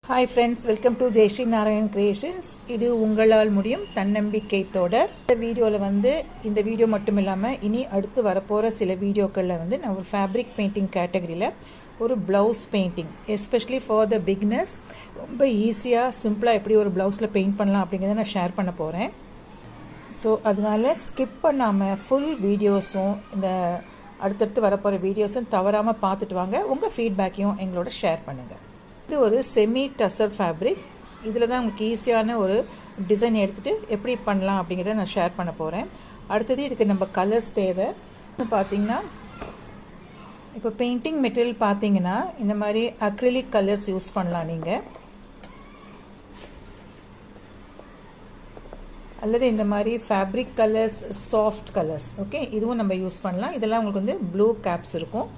Hi friends, welcome to Jayashree Narayan Creations. இது உங்களால் முடியும் தன்னம்பிக்கை தொடர். இந்த வீடியோவில் இந்த வீடியோ மட்டும் இல்லாமல் இனி அடுத்து வரப்போகிற சில வீடியோக்களில் நான் ஒரு ஃபேப்ரிக் பெயிண்டிங் கேட்டகரியில் ஒரு blouse painting especially for the beginners ரொம்ப ஈஸியாக சிம்பிளாக எப்படி ஒரு ப்ளவுஸில் பெயிண்ட் பண்ணலாம் அப்படிங்கிறத நான் ஷேர் பண்ண போகிறேன். ஸோ அதனால் ஸ்கிப் பண்ணாமல் ஃபுல் வீடியோஸும் இந்த அடுத்தடுத்து வரப்போகிற வீடியோஸும் தவறாமல் பார்த்துட்டு வாங்க. உங்கள் ஃபீட்பேக்கையும் எங்களோட ஷேர் பண்ணுங்கள். இது ஒரு செமி டசர் ஃபேப்ரிக். இதில் தான் உங்களுக்கு ஈஸியான ஒரு டிசைன் எடுத்துகிட்டு எப்படி பண்ணலாம் அப்படிங்கிறத நான் ஷேர் பண்ண போகிறேன். அடுத்தது இதுக்கு நம்ம கலர்ஸ் தேவை. பார்த்தீங்கன்னா இப்போ பெயிண்டிங் மெட்டீரியல் பார்த்தீங்கன்னா இந்த மாதிரி அக்ரிலிக் கலர்ஸ் யூஸ் பண்ணலாம் நீங்கள், அல்லது இந்த மாதிரி fabric colours, soft colours. Okay, இதுவும் நம்ம யூஸ் பண்ணலாம். இதெல்லாம் உங்களுக்கு ப்ளூ கேப்ஸ் இருக்கும்.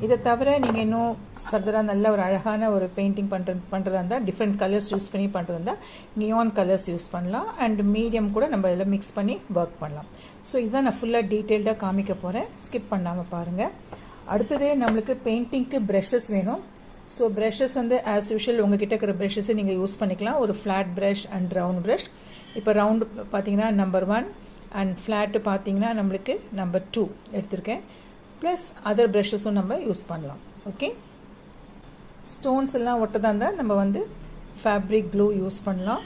இதை தவிர நீங்கள் இன்னும் ஃபர்தராக நல்ல ஒரு அழகான ஒரு பெயிண்டிங் பண்ணுறதா இருந்தால் டிஃப்ரெண்ட் கலர்ஸ் யூஸ் பண்ணி பண்ணுறதா இருந்தால் நியான் கலர்ஸ் யூஸ் பண்ணலாம். அண்ட் மீடியம் கூட நம்ம இதில் மிக்ஸ் பண்ணி ஒர்க் பண்ணலாம். ஸோ இதுதான் நான் ஃபுல்லாக டீட்டெயில்டாக காமிக்க போகிறேன். ஸ்கிப் பண்ணாமல் பாருங்கள். அடுத்தது நம்மளுக்கு பெயிண்டிங்க்கு ப்ரஷஸ் வேணும். ஸோ ப்ரஷஸ் ஆஸ் யூஷுவல் உங்ககிட்ட இருக்கிற ப்ரஷஸை நீங்கள் யூஸ் பண்ணிக்கலாம். ஒரு flat brush and round brush. இப்போ ரவுண்டு பார்த்தீங்கன்னா நம்பர் 1 அண்ட் ஃப்ளாட்டு பார்த்தீங்கன்னா நம்மளுக்கு நம்பர் 2 எடுத்திருக்கேன். ப்ளஸ் அதர் ப்ரஷஸும் நம்ம யூஸ் பண்ணலாம். ஓகே, ஸ்டோன்ஸ் எல்லாம் ஒட்டதாக இருந்தால் நம்ம ஃபேப்ரிக் க்ளூ யூஸ் பண்ணலாம்.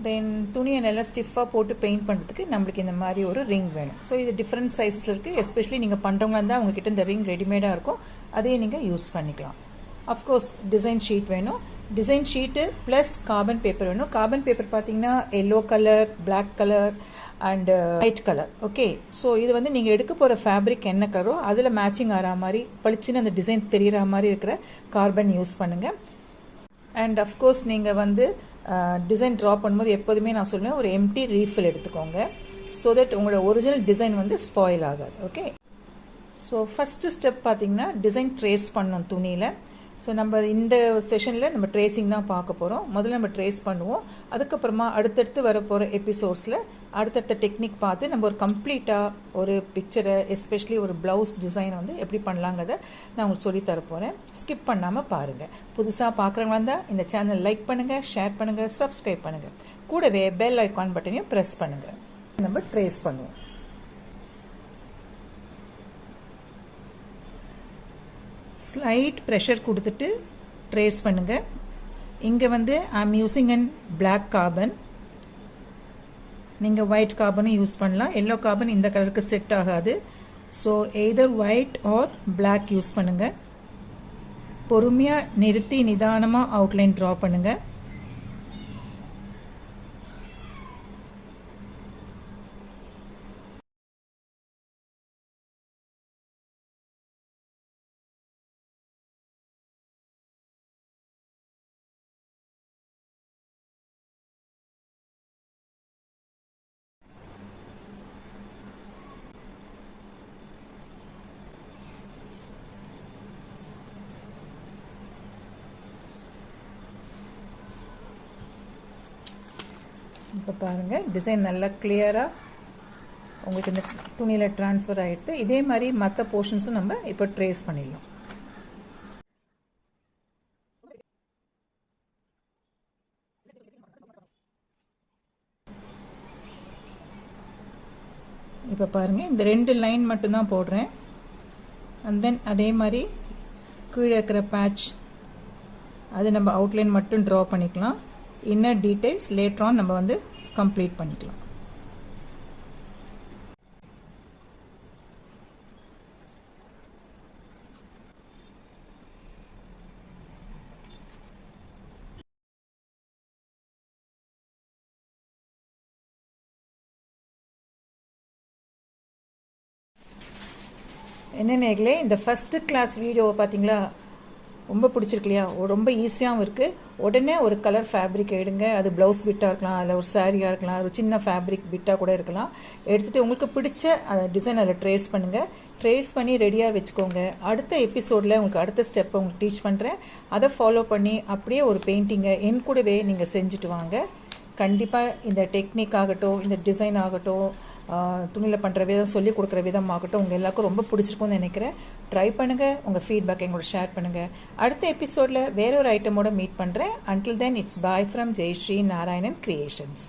தென் துணியை நல்லா ஸ்டிஃபாக போட்டு பெயிண்ட் பண்ணுறதுக்கு நம்மளுக்கு இந்த மாதிரி ஒரு ரிங் வேணும். ஸோ இது டிஃப்ரெண்ட் சைஸஸ் இருக்குது. எஸ்பெஷலி நீங்கள் பண்ணுறவங்களா இருந்தால் உங்ககிட்ட இந்த ரிங் ரெடிமேடாக இருக்கும், அதையே நீங்கள் யூஸ் பண்ணிக்கலாம். அஃப்கோர்ஸ் டிசைன் ஷீட் வேணும். Design sheet plus carbon paper வேணும். கார்பன் பேப்பர் பார்த்தீங்கன்னா yellow colour, black colour and white colour. Okay, so இது நீங்கள் எடுக்க போகிற ஃபேப்ரிக் என்ன கலரோ அதில் மேட்சிங் ஆகிற மாதிரி பளிச்சுன்னு அந்த டிசைன் தெரிகிற மாதிரி இருக்கிற கார்பன் யூஸ் பண்ணுங்கள். அண்ட் அஃப்கோர்ஸ் நீங்கள் டிசைன் ட்ரா பண்ணும்போது எப்போதுமே நான் சொல்லுவேன் ஒரு எம்டி ரீஃபில் எடுத்துக்கோங்க. ஸோ தட் உங்களோட ஒரிஜினல் டிசைன் ஸ்பாயில் ஆகாது. ஓகே, ஸோ ஃபஸ்ட்டு ஸ்டெப் பார்த்தீங்கன்னா டிசைன் ட்ரேஸ் பண்ணணும் துணியில். ஸோ நம்ம இந்த செஷனில் நம்ம ட்ரேசிங் தான் பார்க்க போகிறோம். முதல்ல நம்ம ட்ரேஸ் பண்ணுவோம். அதுக்கப்புறமா அடுத்தடுத்து வர போகிற எபிசோட்ஸில் அடுத்தடுத்த டெக்னிக் பார்த்து நம்ம ஒரு கம்ப்ளீட்டாக ஒரு பிக்சரை எஸ்பெஷலி ஒரு ப்ளவுஸ் டிசைன் எப்படி பண்ணலாங்கிறத நான் உங்களுக்கு சொல்லித்தர போகிறேன். ஸ்கிப் பண்ணாமல் பாருங்கள். புதுசாக பார்க்குறவங்க வந்தால் இந்த சேனல் லைக் பண்ணுங்கள், ஷேர் பண்ணுங்கள், சப்ஸ்கிரைப் பண்ணுங்கள். கூடவே பெல் ஐக்கான் பட்டனையும் ப்ரெஸ் பண்ணுங்கள். நம்ம ட்ரேஸ் பண்ணுவோம். ஸ்லைட் ப்ரெஷர் கொடுத்துட்டு ட்ரேஸ் பண்ணுங்கள். இங்கே I'm using an black carbon. நீங்கள் ஒயிட் கார்பனும் யூஸ் பண்ணலாம். எல்லோ கார்பன் இந்த கலருக்கு செட் ஆகாது. So either white or black use பண்ணுங்கள். பொறுமையாக நிறுத்தி நிதானமாக அவுட்லைன் ட்ரா பண்ணுங்கள். இப்போ பாருங்கள், டிசைன் நல்லா கிளியராக உங்களுக்கு இந்த துணியில் ட்ரான்ஸ்ஃபர் ஆகிடுது. இதே மாதிரி மற்ற போர்ஷன்ஸும் நம்ம இப்போ ட்ரேஸ் பண்ணிடலாம். இப்போ பாருங்கள், இந்த 2 லைன் மட்டும்தான் போடுறேன். அண்ட் தென் அதே மாதிரி கீழே இருக்கிற பேட்ச் அது நம்ம அவுட்லைன் மட்டும் ட்ரா பண்ணிக்கலாம். இன்னர் டீடைல்ஸ் லேட்டர் ஆன் நம்ம கம்ப்ளீட் பண்ணிக்கலாம். என்ன நேர்களே, இந்த ஃபஸ்ட்டு கிளாஸ் வீடியோவை பார்த்தீங்களா? ரொம்ப பிடிச்சிருக்கு இல்லையா? ரொம்ப ஈஸியாகவும் இருக்குது. உடனே ஒரு கலர் ஃபேப்ரிக் எடுங்க. அது ப்ளவுஸ் பிட்டாக இருக்கலாம், அதில் ஒரு சாரியாக இருக்கலாம், ஒரு சின்ன ஃபேப்ரிக் பிட்டாக கூட இருக்கலாம். எடுத்துகிட்டு உங்களுக்கு பிடிச்ச அந்த டிசைன் அதில் ட்ரேஸ் பண்ணுங்கள். ட்ரேஸ் பண்ணி ரெடியாக வச்சுக்கோங்க. அடுத்த எபிசோடில் உங்களுக்கு அடுத்த ஸ்டெப்பை உங்களுக்கு டீச் பண்ணுறேன். அதை ஃபாலோ பண்ணி அப்படியே ஒரு பெயிண்டிங்கை என் கூடவே நீங்கள் செஞ்சுட்டு வாங்க. கண்டிப்பாக இந்த டெக்னிக் ஆகட்டும், இந்த டிசைன் ஆகட்டும், துணியில் பண்ணுற விதம், சொல்லிக் கொடுக்குற விதம் ஆகட்டும் உங்கள் எல்லாருக்கும் ரொம்ப பிடிச்சிருக்கும்னு நினைக்கிறேன். ட்ரை பண்ணுங்கள், உங்கள் ஃபீட்பேக் எங்களோட ஷேர் பண்ணுங்கள். அடுத்த எபிசோடில் வேற ஒரு ஐட்டமோட மீட் பண்ணுறேன். Until then it's bye from Jayashree Narayanan creations.